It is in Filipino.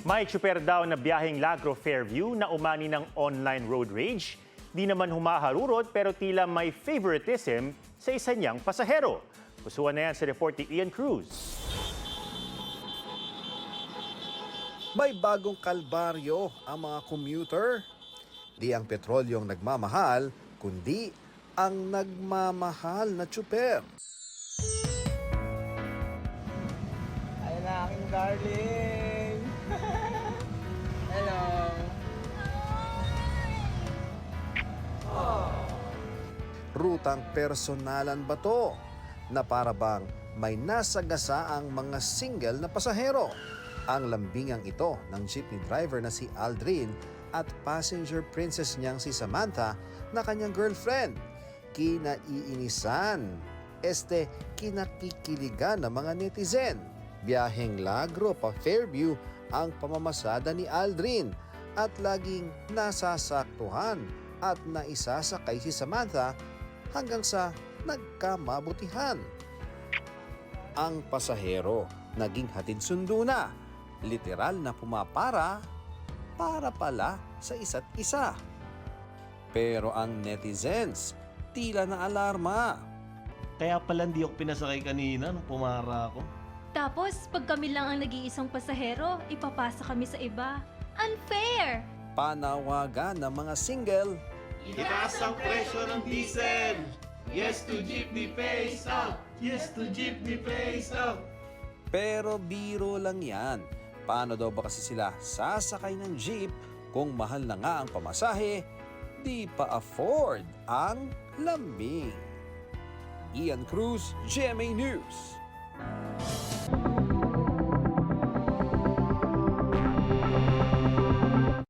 May tsuper daw na biyaheng Lagro Fairview na umani ng online road rage. Di naman humaharurot pero tila may favoritism sa isa niyang pasahero. Pusuan na yan sa report ni Ian Cruz. May bagong kalbaryo ang mga commuter. Di ang petrolyong nagmamahal, kundi ang nagmamahal na tsuper. Ayun na aking darling. Hello. Rutang personalan ba to? Na para bang may nasagasa ang mga single na pasahero. Ang lambingang ito ng jeepney driver na si Aldrin at passenger princess niyang si Samantha na kanyang girlfriend. Kinaiinisan, kinakikiligan ng mga netizen. Biyaheng Lagro pa Fairview ang pamamasada ni Aldrin at laging nasasaktuhan at naisasakay si Samantha hanggang sa nagkamabutihan. Ang pasahero naging hatid sundo na, literal na pumapara para pala sa isa't isa. Pero ang netizens tila na alarma. Kaya pala hindi ako pinasakay kanina nung pumara ako. Tapos, pag kami lang ang nag-iisang pasahero, ipapasa kami sa iba. Unfair! Panawagan ng mga single. Itaas ang presyo ng diesel! Yes to jeepney face up! Yes to jeepney face up! Pero biro lang yan. Paano daw ba kasi sila sasakay ng jeep kung mahal na nga ang pamasahe, di pa afford ang lambing? Ian Cruz, GMA News.